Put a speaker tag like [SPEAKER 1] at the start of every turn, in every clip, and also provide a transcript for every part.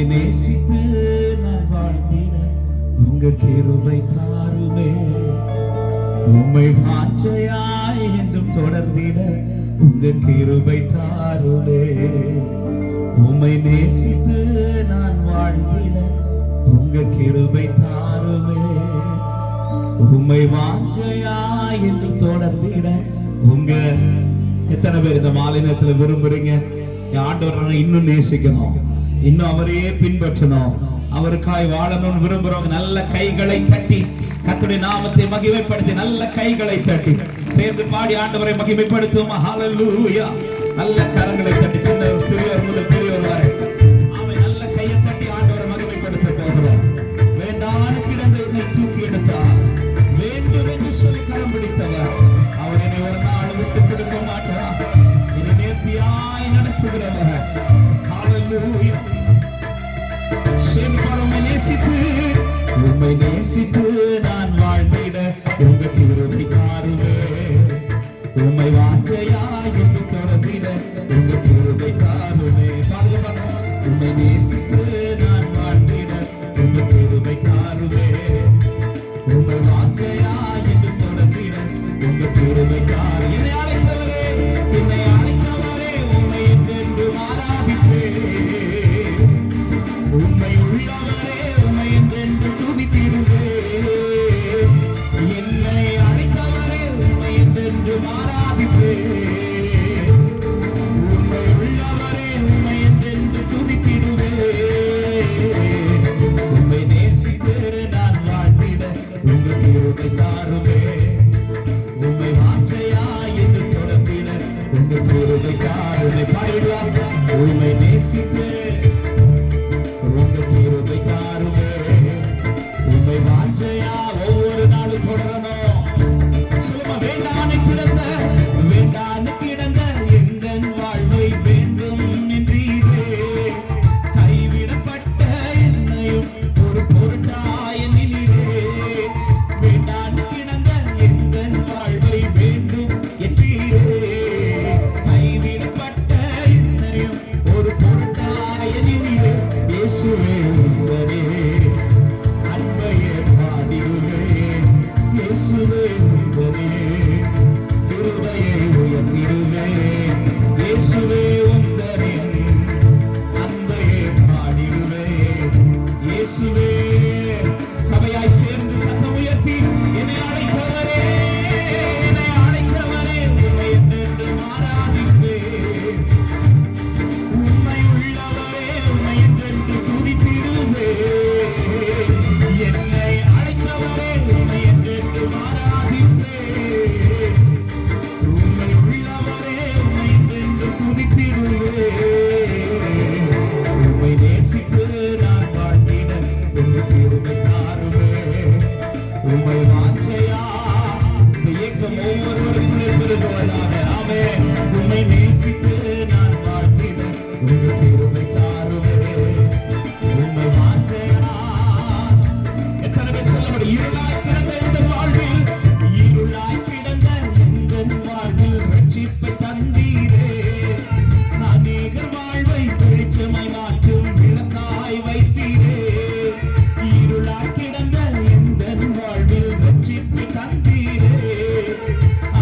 [SPEAKER 1] உம்மை நேசித்து நான் வாழ்ந்திட உங்க கிருபை தாருமே. உம்மை வாஞ்சையாய் என்றும் தொடர்ந்திட உங்க கிருபை தாருமே. உம்மை நேசித்து நான் வாழ்ந்திட உங்க கிருபை தாருமே. உம்மை வாஞ்சையாய் என்றும் தொடர்ந்திட உங்க. எத்தனை பேர் இந்த மாலை நேரத்தில் விரும்புறீங்க ஆண்டவரை இன்னும் நேசிக்கணும், இன்னும் அவரையே பின்பற்றணும், அவருக்காய் வாழணும்னு விரும்புறவங்க நல்ல கைகளை தட்டி கர்த்தருடைய நாமத்தை மகிமைப்படுத்தி நல்ல கைகளை தட்டி சேர்ந்து பாடி ஆண்டவரை மகிமைப்படுத்தும். ஹல்லேலூயா. நல்ல கரங்களை தட்டி சின்ன சிறியோர் முதல் பெரியோர் வரை அவன் நல்ல கையை தட்டி ஆண்டவரை மகிமைப்படுத்த போகிறோம். வேண்டான்னு கிடந்து என்னை தூக்கி எடுத்தார், வேண்டும் என்று சொல்லி கரம் பிடித்தவர். அவர் என்னை ஒரு நாள் விட்டு கொடுக்க மாட்டார். என்னை நேர்த்தியாய் நடத்துகிறவர். ஹல்லேலூயா. உம்மை நேசித்து உம்மை நேசித்து நான் வாழ்ந்திட உங்க கிருபை தாருமே. உம்மை வாஞ்சையாய் என்று தொடர்ந்திட உங்க கிருபை தாருமே. உம்மை நேசித்து நான் வாழ்ந்திட உங்க கிருபை தாருமே. உம்மை வாஞ்சையாய் என்று தொடர்ந்திட உங்க கிருபை தாரு. என்னை அழைத்தவரே, என்னை அழைத்தவரே, உம்மை என்றென்று ஆராதிப்பே. உம்மை உள்ளவரே, உம்மை என்றென்று துதித்திடுவே. என்னை அழைத்தவரே, உம்மை என்றென்று ஆராதிப்பே. உம்மை உள்ளவரே, உம்மை என்றென்று துதித்திடுவே. உம்மை நேசித்து நான் வாழ்ந்திட உங்க கிருபை தாருமே. உம்மை வாஞ்சையாய் என்று தொடர்ந்திட உங்க கிருபை தாருமே. பாடிடுவார். உம்மை நேசித்து உங்க கிருபை தாருமே. உம்மை வாஞ்சையா ஒவ்வொரு நாளும் தொடரணும். சொல்லுமா. வேண்டான்னு கிடந்த வேண்டான்னு கிடந்த எங்கள் வாழ்வை வேண்டும் என்றீரே. கைவிடப்பட்ட என்னையும் ஒரு பொருட்டாய் எண்ணினீரே. வேண்டான்னு கிடந்த எங்கள் வாழ்வை வேண்டும் என்றீரே. கைவிடப்பட்ட என்னையும் ஒரு பொருட்டாய் எண்ணினீரே. இயேசுவே உம்முடைய அன்பையே பாடிடுவேன். இயேசுவே உம்முடைய கிருபையை உயர்த்திடுவேன். இயேசுவே உம்முடைய அன்பையே பாடிடுவேன். இயேசுவே. சபையாய் சேர்ந்து சத்தம் உயர்த்தி என்னை அழைத்தவரே, என்னை அழைத்தவரே, உம்மை என்றென்று ஆராதிப்பேன். உம்மை உள்ளவரே, உம்மை என்றென்று துதித்திடுவே. என்னை அழைத்தவரே, உம்மை என்றென்று ஆராதிப்பேன். உம்மை உள்ளவரே, உம்மை என்றென்று துதித்திடுவே. உம்மை நேசித்து நான் வாழ்ந்திட உங்க கிருபை தாருமே. உம்மை வாஞ்சையா இந்த ஏக்கம் ஒவ்வொருவருக்கும் பெருகுவதாக. ஆமென். உம்மை நேசித்து நான் வாழ்ந்திட உங்க கிருபை தாருமே. உம்மை வாஞ்சையா. எத்தனை பேர் சொல்ல முடியும்? இருளாய் கிடந்த இந்த வாழ்வில், இருளாய் கிடந்த எங்கள் வாழ்வில் ரட்சிப்பை தந்தீரே. அநேகர் வாழ்வை வெளிச்சமாய் மாற்றும் விளக்காய் வைத்தீரே. இருளாய் கிடந்த எங்கள் வாழ்வில் ரட்சிப்பை தந்தீரே.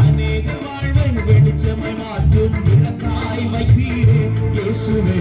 [SPEAKER 1] அநேகர் வாழ்வை வெளிச்சமாய் மாற்றும் விளக்காய் வைத்தீரே. இயேசுவே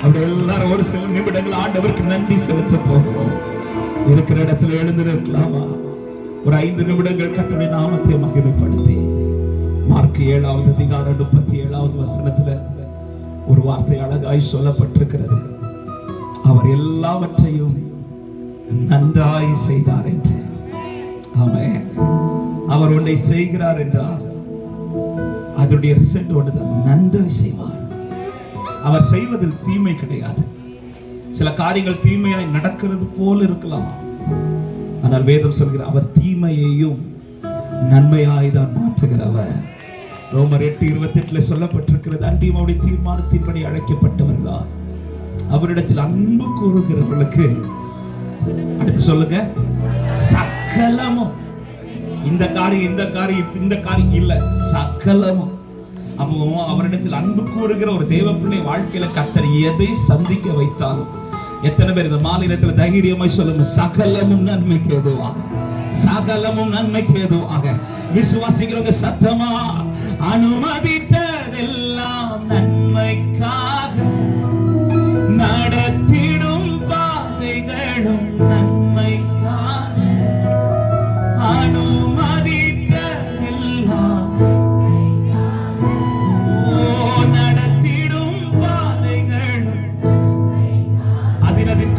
[SPEAKER 1] அப்படி எல்லாரும் ஒரு சில நிமிடங்கள் ஆண்டவருக்கு நன்றி செலுத்த போகிறோம். இருக்கிற இடத்துல எழுந்து நிற்கலாமா? ஒரு 5 நிமிடங்கள் கர்த்தருடைய நாமத்தை மகிமைப்படுத்தி மார்க் 7வது அதிகாரம் 37வது வசனத்துல ஒரு வார்த்தை அழகாய் சொல்லப்பட்டிருக்கிறது. அவர் எல்லாவற்றையும் நன்றாய் செய்தார் என்று. ஆமென். அவர் ஒன்றை செய்கிறார் என்றால் அதனுடைய ரிசல்ட் ஒன்றுதான், நன்றாய் செய்வார். அவர் செய்வதில் தீமை கிடையாது. சில காரியங்கள் தீமையாய் நடக்கிறது போல இருக்கலாம், ஆனால் வேதம் சொல்கிற அவர் தீமையையும் நன்மையாய் தான் மாற்றுகிறவர். ரோமர் 8:28 சொல்லப்பட்டிருக்கிறது, அன்றியும் அவருடைய தீர்மானத்தின்படி அழைக்கப்பட்டவர்களா அவரிடத்தில் அன்பு கூறுகிறவர்களுக்கு, அடுத்து சொல்லுங்க, சகலமும், இந்த காரியம் இல்ல, சகலமும். அப்போ அவரிடத்தில் அன்பு கூறுகிற ஒரு தேவ பிள்ளை வாழ்க்கையில கர்த்தர் எதை சந்திக்க வைத்தாலும், எத்தனை பேர் இந்த மாநிலத்தில் தைரியமாய் சொல்லுங்க, சகலமும் நன்மைக்கு ஏதுவாக, சகலமும் நன்மைக்கு ஏதுவாக. விசுவாசிக்கிறவங்க சத்தமா, அனுமதித்ததெல்லாம் நன்மைக்காக, நடத்திடும் பாதைகளும் நன்மைக்காக, அனுமதித்ததெல்லாம் நடத்திடும் பாதைகளும் அதினதின்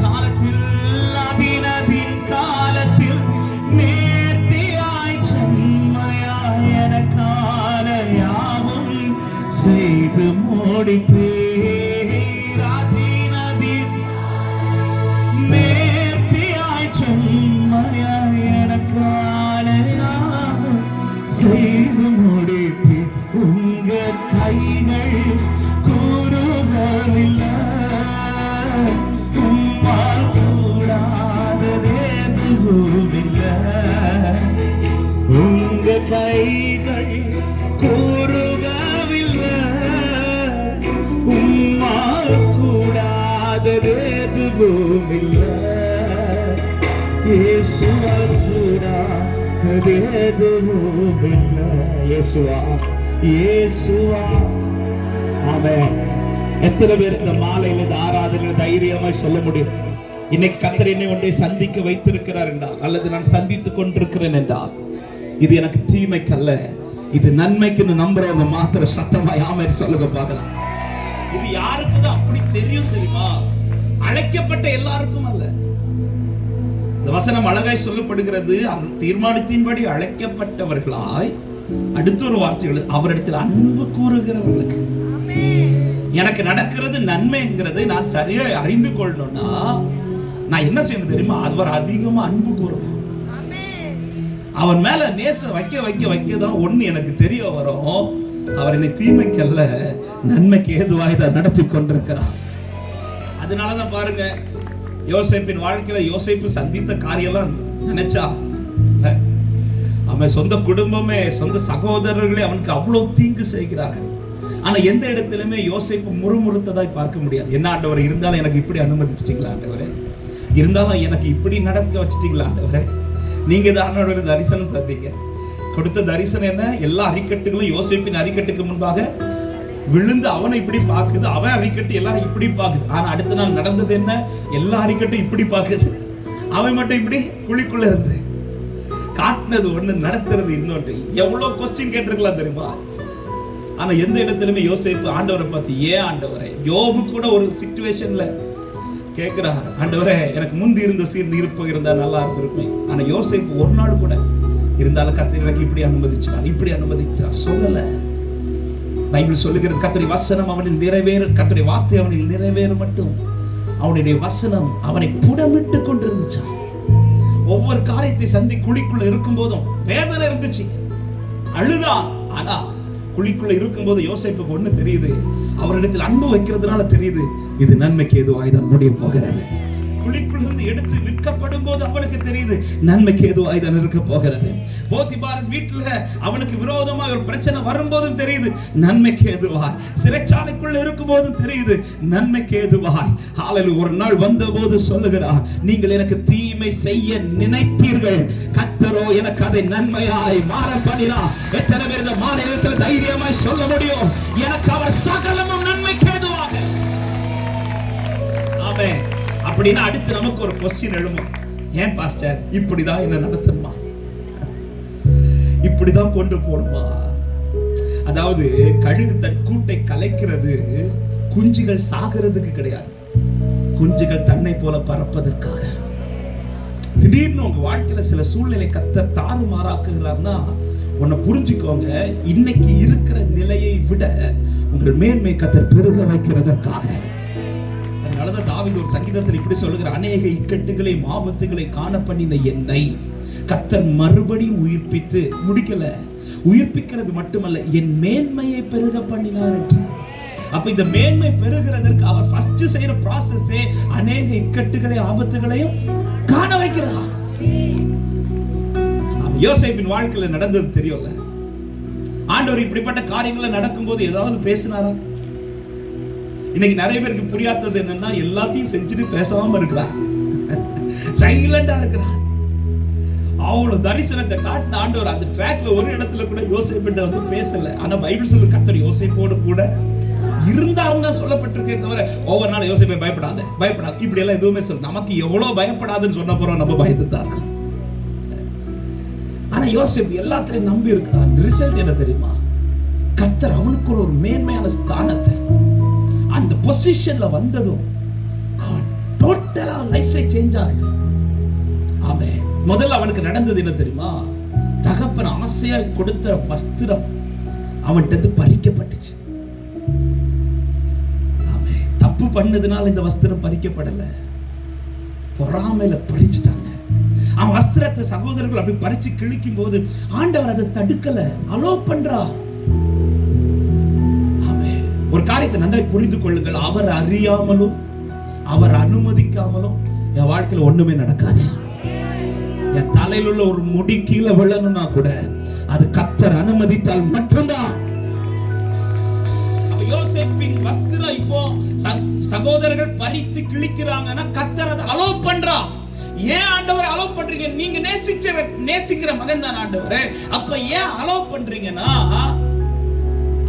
[SPEAKER 1] காலத்தில் நேர்த்தியாய் செம்மையாய் எனக்கான யாவும் செய்து முடிப்பேன். அதினதின் நேர்த்தியாய் செம்மையாய் எனக்கான யாவும் செய்து முடிப்பேன். உங்க கைகள் கூறுகவில்லை, உம்மால் கூடாதது எதுவும் இல்லை. உங்க கைகள் கூறுகவில்லை, உம்மால் கூடாதது எதுவும் இல்லை. இயேசுவால் கூடாதது எதுவும் இல்லை. இயேசுவா. ஆமென். எத்தனை பேர் இந்த மாலையில இந்த ஆராதனையில தைரியமாய் சொல்ல முடியும், இன்னைக்கு கர்த்தர் என்னை ஒன்றை சந்திக்க வைத்திருக்கிறார் என்றால், அல்லது நான் சந்தித்துக் கொண்டிருக்கிறேன் என்றால், இது எனக்கு தீமைக்கல்ல, இது நன்மைக்குன்னு நம்புறவங்க மாத்திர சத்தமாய் ஆமென் சொல்லுங்க பார்க்கலாம். இது யாருக்குதான் அப்படி தெரியும் தெரியுமா? அழைக்கப்பட்ட எல்லாருக்கும் அல்ல. இந்த வசனம் அழகாய் சொல்லப்படுகிறது. தீர்மானத்தின்படி அழைக்கப்பட்டவர்களாய், அடுத்த ஒரு வார்த்தைகள், அவரிடத்தில் அன்பு கூறுகிறவர்களுக்கு. எனக்கு நடக்கிறது நன்மைங்கிறதை நான் சரியா அறிந்து கொள்ளணும்னா நான் என்ன செய்யணும் தெரியுமா? அவர் அதிகமா அன்பு கூறணும். அவன் மேல நேசம் வைக்க வைக்க வைக்கதான் ஒண்ணு எனக்கு தெரிய வரும், அவர் என்னை தீமைக்கல்ல நன்மைக்கு ஏதுவாய் தான் நடத்தி கொண்டிருக்கிறார். அதனாலதான் பாருங்க, யோசேப்பின் வாழ்க்கையில யோசேப்பு சந்தித்த காரியெல்லாம் நினைச்சா, அவன் சொந்த குடும்பமே, சொந்த சகோதரர்களே அவனுக்கு அவ்வளவு தீங்கு செய்கிறார்கள். ஆனா எந்த இடத்திலுமே யோசேப்பு முறுமுறுத்ததாய் பார்க்க முடியாது. என்ன ஆண்டவரே, இருந்தாலும் எனக்கு இப்படி அனுமதிச்சிட்டீங்களா ஆண்டவரே, இருந்தாலும் எனக்கு இப்படி நடக்க வச்சிட்டீங்களா ஆண்டவரே, நீங்க தான் தரிசனம் தந்தீங்க. கொடுத்த தரிசனம் என்ன? எல்லா அரிக்கட்டுகளும் யோசேப்பின் அரிக்கட்டுக்கு முன்பாக விழுந்து அவனை இப்படி பாக்குது, அவன் அரிக்கட்டு எல்லாரும் இப்படி பாக்குது. ஆனா அடுத்த நாள் நடந்தது என்ன? எல்லா அரிக்கட்டும் இப்படி பாக்குது, அவன் மட்டும் இப்படி குழிக்குள்ள இருந்து காட்டினது ஒண்ணு, நடத்துறது இன்னொன்று. எவ்வளவு கொஸ்டின் கேட்டிருக்கலாம் தெரியுமா? ஆனா எந்த இடத்திலுமே யோசேப்பு ஆண்டவரை பார்த்து, ஏன் ஆண்டவரே, யோபு கூட ஒரு சிச்சுவேஷன்ல கேட்கிறார், ஆண்டவரே எனக்கு முந்தி இருந்த சீர் இருப்ப இருந்தா நல்லா இருந்திருப்பேன். ஆனா யோசேப்பு ஒரு நாள் கூட இருந்தாலும் கர்த்தர் எனக்கு இப்படி அனுமதிச்சார், இப்படி அனுமதிச்சார் சொல்லல. பைபிள் சொல்லுகிறது, கர்த்தருடைய வசனம் அவனில் நிறைவேறும், கர்த்தருடைய வார்த்தை அவனில் நிறைவேறும் மட்டும் அவனுடைய வசனம் அவனை புடமிட்டு கொண்டிருந்துச்சா. ஒவ்வொரு காரியத்தை சந்தி குழிக்குள்ள இருக்கும் போதும் வேதனை இருந்துச்சு, அழுதான். ஆனா குழிக்குள்ள இருக்கும்போது யோசேப்புக்கு ஒண்ணு தெரியுது, அவரிடத்தில் அன்பு வைக்கிறதுனால தெரியுது, இது நன்மைக்கு ஏதுவாய் தான் முடிய போகிறது. குழிக்குள்ளிருந்து எடுத்து விற்கப்படும் போது அவனுக்கு தெரியுது, நன்மைக்கு ஏதுவாய் தான் இருக்க போகிறது. போத்திபார் வீட்டுல அவனுக்கு விரோதமா ஒரு பிரச்சனை வரும்போதும் தெரியுது, நன்மைக்கு ஏதுவாய். சிறைச்சாலைக்குள்ள இருக்கும் போதும் தெரியுது, நன்மைக்கு ஏதுவாய். ஹalleluya. ஒரு நாள் வந்த போது சொல்லுகிறார், நீங்கள் எனக்கு தீமை செய்ய நினைத்தீர்கள், கர்த்தரோ எனக்கு அதை நன்மையாய் மாற பண்ணினார். எத்தனை பேர் இந்த மாநிலத்தில் தைரியமாய் சொல்ல முடியும், எனக்கு அவர் சகலமும் நன்மைக்கு ஏதுவாக. ஆமென். அப்படின்னா அடுத்து நமக்கு ஒரு கொஸ்டின் எழும்பும், ஏன் பாஸ்டர் இப்படிதான் என்ன நடத்தணுமா, இப்படிதான் கொண்டு போணுமா? அதாவது கழுகு தன் கூட்டை கலைக்கிறது குஞ்சுகள் சாகிறதுக்கு கிடையாது, குஞ்சுகள் தன்னை போல பறப்பதற்காக. திடீர்னு உங்க வாழ்க்கையில சில சூழ்நிலை கர்த்தர் தாறுமாறாக்குகிறார்னா உன்னை புரிஞ்சுக்கோங்க, இன்னைக்கு இருக்கிற நிலையை விட உங்கள் மேன்மை கர்த்தர் பெருக வைக்கிறதற்காக. அதனாலதான் தாவீது ஒரு சங்கீதத்தில் இப்படி சொல்லுகிறார், அநேக இக்கட்டுகளை ஆபத்துகளை காண பண்ணின என்னை கர்த்தர் மறுபடியும் உயிர்ப்பித்து, முடிக்கல, உயிர்ப்பிக்கிறது மட்டுமல்ல என் மேன்மையை பெருக பண்ணினார் என்று. அப்ப இந்த மேன்மை பெருகிறதற்கு அவர் ஃபர்ஸ்ட் செய்யற ப்ராசஸே அநேக இக்கட்டுகளை ஆபத்துகளையும் காண வைக்கிறார். யோசேப்பின் வாழ்க்கையில நடந்தது தெரியும்ல. ஆண்டவர் இப்படிப்பட்ட காரியங்களை நடக்கும்போது ஏதாவது பேசினாரா? இன்னைக்கு நிறைய பேருக்கு புரியாதது என்னன்னா, எல்லாத்தையும் செஞ்சுட்டு பேசாம இருக்கிறார், சைலண்டா இருக்கிறார். அவ்வளவு தரிசனத்தை காட்டின ஆண்டவர் அந்த ட்ராக்ல ஒரு இடத்துல கூட யோசேப்பிட்ட வந்து பேசல. ஆனா பைபிள் சொல்லு, கர்த்தர் யோசேப்போடு கூட இருந்தாருன்னு தான் சொல்லப்பட்டிருக்கே தவிர ஒவ்வொரு நாள் யோசேப்பை பயப்படாத பயப்படாத இப்படி எல்லாம் எதுவுமே சொல்ல. நமக்கு எவ்வளவு பயப்படாதுன்னு சொன்ன போறோம், நம்ம பயந்துட்டாங்க. ஆனா யோசேப்பு எல்லாத்தையும் நம்பி இருக்கிறான். ரிசல்ட் என்ன தெரியுமா? கர்த்தர் அவனுக்கு ஒரு மேன்மையான ஸ்தானத்தை அந்த பொசிஷன்ல வந்ததும் அவன் டோட்டலா லைஃபே சேஞ்ச் ஆகுது. ஆமென். முதல்ல அவனுக்கு நடந்தது என்ன தெரியுமா? தகப்பன் ஆசையா கொடுத்த வஸ்திரம் அவன்கிட்ட பறிக்கப்பட்டுச்சு. ஆமென். தப்பு பண்ணதுனால இந்த வஸ்திரம் பறிக்கப்படல, பொறாமையில பறிச்சுட்டாங்க. அவன் வஸ்திரத்தை சகோதரர்கள் அப்படி பறிச்சு கிழிக்கும் போது ஆண்டவர் அதை தடுக்கல, அலோ பண்றா. ஒரு காரியத்தை நன்றாய் புரிந்து கொள்ளுங்கள், அவர் அறியாமலும் அவர் அனுமதிக்காமலும் என் வாழ்க்கையில ஒண்ணுமே நடக்காது. என் தலையில் உள்ள ஒரு முடி கீழே விழணும்னா கூட அது கர்த்தர் அனுமதித்தால் மட்டும்தான். யோசேப்பின் வஸ்திரம் இப்போ சகோதரர்கள் பறித்து கிழிக்கிறாங்கன்னா கர்த்தர் அதை அலோ பண்றா. ஏன் ஆண்டவர் அலோ பண்றீங்க? நீங்க நேசிக்கிற மகன் தான் ஆண்டவரே, அப்ப ஏன் அலோ பண்றீங்கன்னா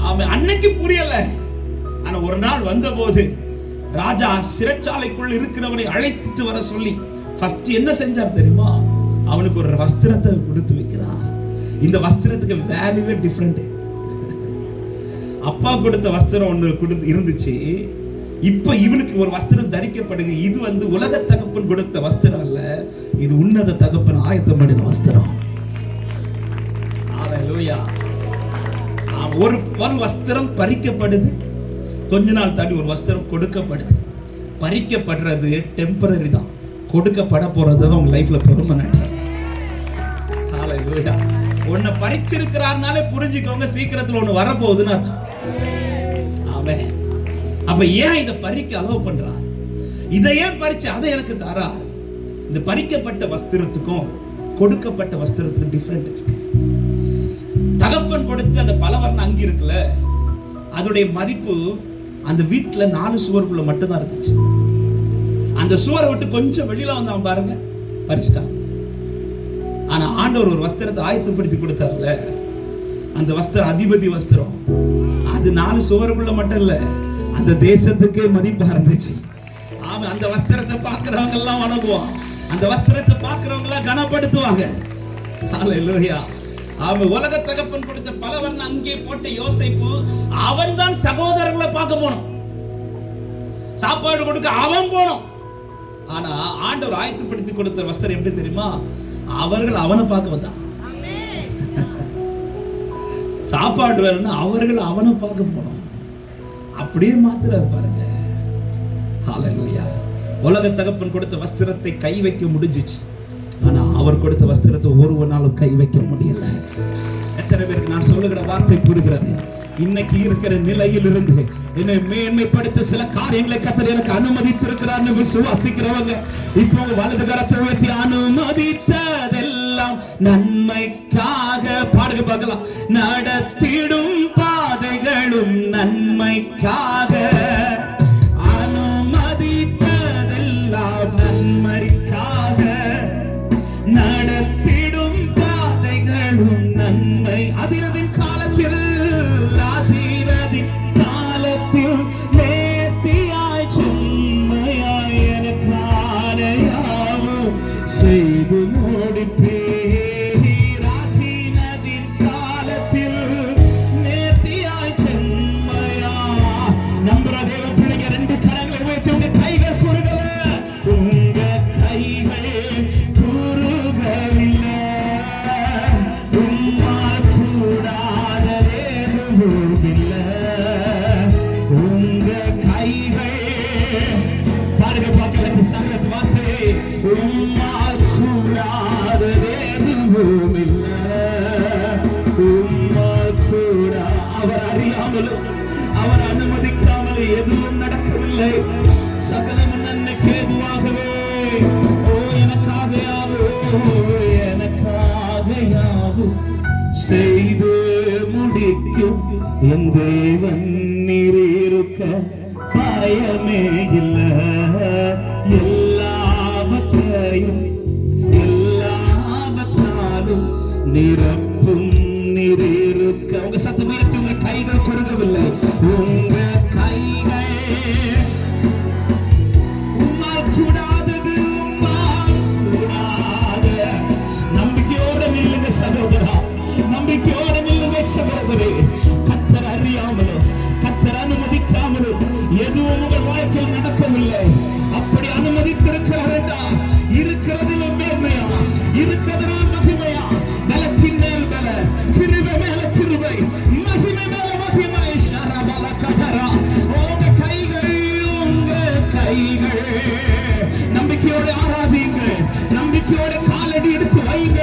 [SPEAKER 1] அவன் அன்னைக்கு புரியல. ஆனா ஒரு நாள் வந்த போது ராஜா சிறைச்சாலைக்குள் இருக்கிறவனை அழைத்துட்டு வர சொல்லி ஃபர்ஸ்ட் என்ன செஞ்சார் தெரியுமா? அவனுக்கு ஒரு வஸ்திரத்தை கொடுத்து வைக்கிறார். இந்த வஸ்திரத்துக்கு வேல்யூவே டிஃபரெண்ட். அப்பா கொடுத்த வஸ்திரம் ஒண்ணு கொடுத்து இருந்துச்சு, இப்ப இவனுக்கு ஒரு வஸ்திரம் தரிக்கப்படுது. இது உலக தகப்பன் கொடுத்த வஸ்திரம் அல்ல, இது உன்னத தகப்பன் ஆயத்தம் பண்ணின வஸ்திரம். ஹalleluya. ஒரு வஸ்திரம் பறிக்கப்படுது, கொஞ்ச நாள் தாண்டி ஒரு வஸ்திரம் கொடுக்கப்படுது. பறிக்கப்படுறது டெம்பரரி தான், கொடுக்கப்பட போறது தான் உங்க லைஃப்ல பெர்மனன்ட். ஹalleluya. ஒன்ன பறிச்சிருக்கிறார்னாலே புரிஞ்சுக்கோங்க, சீக்கிரத்துல ஒன்னு வரப்போகுதுன்னு அர்த்தம். ஆமென். அப்ப ஏன் இதை பறிக்க அலோவ் பண்றார்? இதை ஏன் பறிச்சு அதை எனக்கு தாரா? இந்த பறிக்கப்பட்ட வஸ்திரத்துக்கும் கொடுக்கப்பட்ட வஸ்திரத்துக்கும் டிஃபரெண்ட் இருக்கு. தகப்பன் கொடுத்து அந்த பலவர்ண அங்கி இருக்குல்ல, அதோடைய மதிப்பு அந்த வீட்டுல 4 சுவருக்குள்ள மட்டும்தான் இருந்துச்சு. அந்த சுவரை விட்டு கொஞ்சம் வெளியில வந்தான் பாருங்க, பறிச்சிட்டான். ஆனா ஆண்டவர் ஒரு வஸ்திரத்தை ஆயத்தப்படுத்தி கொடுத்தார்ல, அந்த வஸ்திரம் அதிபதி வஸ்திரம். அது 4 சுவருக்குள்ள மட்டும் இல்ல, அந்த தேசத்துக்கே மதிப்பா இருந்துச்சு. ஆமா, அந்த வஸ்திரத்தை பார்க்கிறவங்க எல்லாம் வணங்குவான், அந்த வஸ்திரத்தை பார்க்கிறவங்க எல்லாம் கனப்படுத்துவாங்க. ஹalleluya. அவன் உலக தகப்பன் கொடுத்த பலவர்ண அங்கே போட்ட யோசேப்பு, அவன் தான் சகோதரர்களை பார்க்க போனோம், சாப்பாடு கொடுக்க அவன் போனோம். ஆனா ஆண்டவர் ஆயத்தப்படுத்தி கொடுத்த வஸ்திரம் எப்படி தெரியுமா? அவர்கள் அவனை பார்க்க வந்தான். சாப்பாடு வேணும்னா அவர்கள் அவனை பார்க்க போனோம். அப்படியே மாத்திர பாருங்க. ஹalleluya. உலக தகப்பன் கொடுத்த வஸ்திரத்தை கை வைக்க முடிஞ்சிச்சு, ஆனா அவர் கொடுத்த வஸ்திரத்தை ஒருவனாலும் கை வைக்க முடியல. எத்தனை பேருக்கு நான் சொல்லுகிற வார்த்தை புரிகிறது? இன்னைக்கு இருக்கிற நிலையில் இருந்து என்னை மேன்மைப்படுத்த சில காரியங்களை கர்த்தர் எனக்கு அனுமதித்திருக்கிறார்னு விசுவாசிக்கிறவங்க இப்போ வலது கரத்தை உயர்த்தி, அனுமதித்ததெல்லாம் நன்மைக்காக பாடுக பார்க்கலாம். நடத்திடும் பாதைகளும் நன்மைக்காக, அனுமதித்ததெல்லாம் நன்மைக்காக, நடத்திடும் பாதைகளும் நன்மை. அதிரதின் காலத்தில் நேர்த்தியாய் செம்மையாய் எனக்கான யாவும் செய்து முடிப்பீர். அதிரதின் காலத்தில் நேர்த்தியாய் செம்மையா. நம்புற தேவ பிள்ளைங்க 2 கரங்களை வைத்து உங்க கைகள் குறுகல, உங்க கைகள் குறுகவில்லை. உம்மால் கூடாததேதுவும் இல்லை. உங்க கைகள் பாருங்க, பார்க்கல சங்கத் வார்த்தை, உம்மால் கூடாததேதுவும் இல்லை. உம்மால் கூடா. அவர் அறியாமலும் அவர் அனுமதிக்காமலும் எதுவும் நடக்கவில்லை. சகலம் நன்மைக்கு ஏதுவாகவே. ஓ எனக்காக யாவும் செய்து முடிக்கும் என் தேவன் நீரிருக்க பயமே இல்லை. எல்லாவற்றாலும் நிரப்பும் நீரிருக்க. உங்க சத்தமையற்ற உங்க கைகள் குறுகவில்லை. உங்க கைகள் உம்மால் கூடாதது, உம்மால் கூடாத. நம்பிக்கையோட நில்லுங்க சகோதரா, நம்பிக்கையோட நில்லுங்க சகோதரி. கர்த்தர் அறியாமலோ கர்த்தர் அனுமதிக்காமலோ எதுவும் உங்கள் வாழ்க்கையில் நடக்கவில்லை. அப்படி அனுமதித்திருக்கிறார் என்றால் இருக்கிறதிலும் மேன்மையா, இருக்கிறதிலும் மகிமையா, பலத்தின் மேல் பல, கிருபை மேல கிருபை, மகிமை மேல மகிமை. ஷரபல கதரா. உங்க கைகள் நம்பிக்கையோட ஆராதிங்க, நம்பிக்கையோட காலடி எடுத்து வைங்க.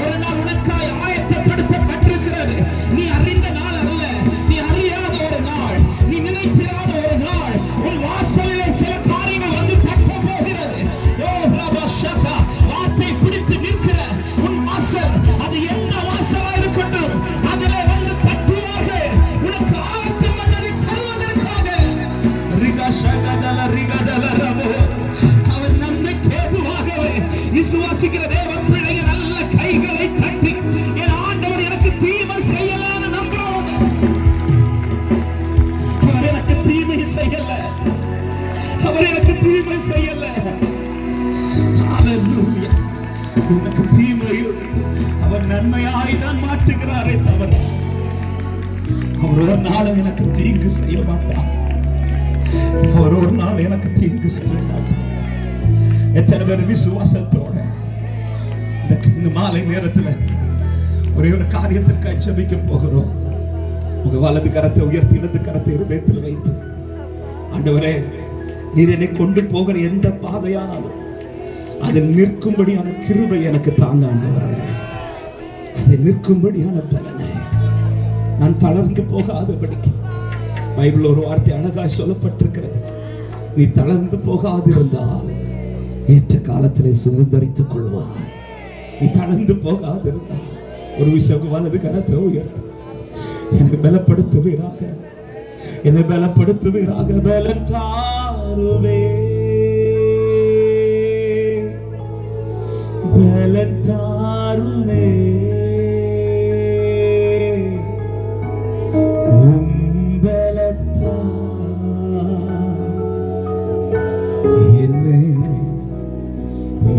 [SPEAKER 1] ஒரு நாள் உனக்காய் ஆயத்தப்படுத்தப்பட்டிருக்கிறது. நீ அறிந்த நாள் அல்ல, நீ அறியாத ஒரு நாள், நீ நினைத்திராத ஒரு நாள். உன் வாசலிலே சில காரியங்கள் வந்து தட்ட போகிறது. ஓ ரபா ஷகா, வார்த்தை பிடித்து நிற்கிற உன் வாசல், அது எந்த வாசலா இருக்கட்டும், அதிலே வந்து தட்டுவார்கள். உனக்கு ஆயத்தம் பண்ணதை தருவதற்காக. ரிகா ஷகதல ரிகதல ரபோ. அவர் நன்மைக்கு ஏதுவாகவே விசுவாசிக்கிற தேவ பிள்ளைங்க நல்ல கைகளை தட்டி, என் ஆண்டவர் எனக்கு தீமை செய்யலான்னு நம்புறவங்க, அவர் எனக்கு தீமை செய்யல, அவர் எனக்கு தீமை செய்யல. ஹalleluya. எனக்கு தீமையும் அவர் நன்மையாய் தான் மாற்றுகிறாரே தவிர அவர் ஒரு நாள் எனக்கு தீங்கு செய்ய மாட்டார். அவர் ஒரு நாள் எனக்கு தீங்கு செய்ய மாட்டார். எத்தனை பேர் விசுவாசத்தோட இந்த மாலை நேரத்துல ஒரே ஒரு காரியத்திற்காக ஜெபிக்க போகிறோம். உங்க வலது கரத்தை உயர்த்தி இடது கரத்தை இருதயத்தில் வைத்து, ஆண்டவரே, நீர் என்னை கொண்டு போகிற எந்த பாதையானாலும் அதில் நிற்கும்படியான கிருபை எனக்கு தாங்க ஆண்டவரே. அதை நிற்கும்படியான பலனை நான் தளர்ந்து போகாதபடிக்கு. பைபிள் ஒரு வார்த்தை அழகாய் சொல்லப்பட்டிருக்கிறது, நீ தளர்ந்து போகாதிருந்தால் ஏற்ற காலத்திலே சுதந்தரித்துக் கொள்வார். நீ தளர்ந்து போகாதிருந்தால் ஒரு விஷயம் வலது கரத்தை உயர்த்து, என்னை பலப்படுத்துவீராக, என்னை பலப்படுத்துவீராக. பலன் தாருவே, பலன் தாருவே, என்னை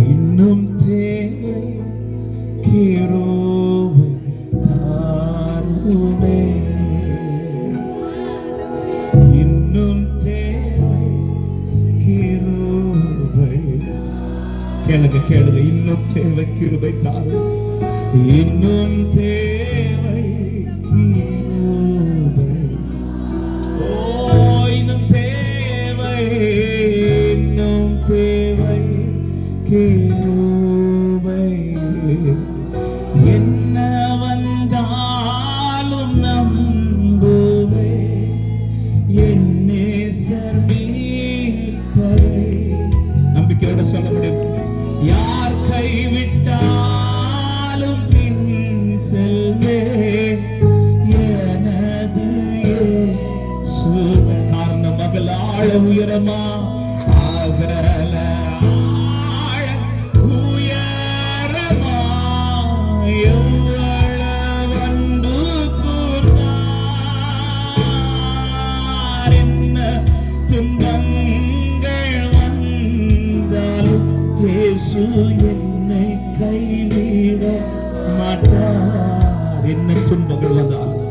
[SPEAKER 1] இன்னும் தேவை கிருபை தாருமே, இன்னும் தேவை கிருபை. கேளுங்க கேளுங்க, இன்னும் தேவை கிருபை தாரும், இன்னும் தேவை கிருபை. ஓ, இன்னும் தேவை, இன்னும் தேவை கிருபை. என்ன வந்தாலும் நம்புவே, என் நேசர் மீட்பரை. நம்பிக்கையோட சொல்ல முடியும். யார் கைவிட்டாலும் பின் செல்வே, எனது இயேசுவே. காரணம் அகலாழ உயரமா, அகல ஆழ உயரமா, எவ்வளவு அன்பு கூர்ந்தார். என்ன துன்பங்கள் வந்தாலும் இயேசு என்னை கைவிட மாட்டார். என்ன துன்பங்கள் வந்தாலும்,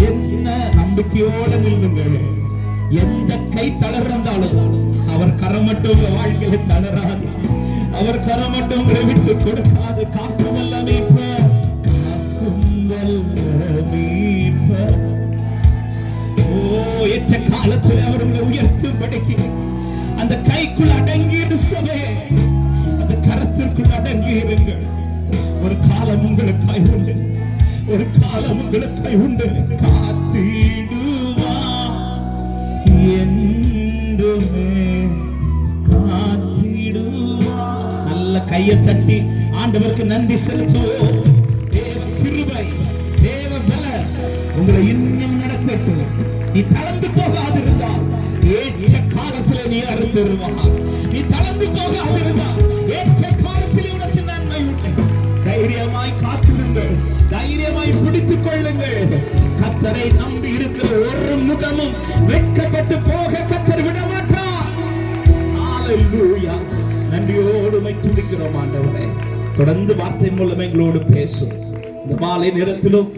[SPEAKER 1] என்ன நம்பிக்கையோட நில்லுங்கள். எந்த கை தளர்ந்தாலும் அவர் கரம் மட்டும் உங்க வாழ்க்கையில தளராது, அவர் கரம் மட்டும் உங்களை விட்டு கொடுக்காது. காக்கும் வல்ல மீட்பர், காக்கும் வல்ல மீட்பர். ஓ, ஏற்ற காலத்தில் அவர் உங்களை உயர்த்தும்படிக்கு அந்த கைக்குள் அடங்கி சபை, அந்த கரத்திற்குள் அடங்கி இருங்கள். ஒரு காலம் உங்களுக்காய் உண்டு, ஒரு காலம் உங்களுக்காய் உண்டு. காத்திடுவா என்றுமே, காத்திடுவா. நல்ல கையை தட்டி ஆண்டவருக்கு நன்றி செலுத்துவோம். தேவ கிருபை, தேவ பலன் உங்களை இன்னும் நடத்தட்டும். நீ தளர்ந்து போகாதிருந்தால் ஏற்ற காலத்தில் நீ அருந்துருவார். நீ தளர்ந்து போகாதிருந்தால் ஏற்ற காலத்தில் உனக்கு நன்மை உண்டு. தைரியமாய் காத்திருங்கள், தைரியமாய் பிடித்துக் கொள்ளுங்கள். கர்த்தரை நம்பி இருக்கிற ஒரு முகமும் வெட்கப்பட்டு போக கர்த்தர் விட மாட்டார். ஹல்லேலூயா. நன்றியோடு உம்மை துதிக்கிறோம் ஆண்டவரே. தொடர்ந்து வார்த்தை மூலம் எங்களோடு பேசும். இந்த மாலை நேரத்திலும்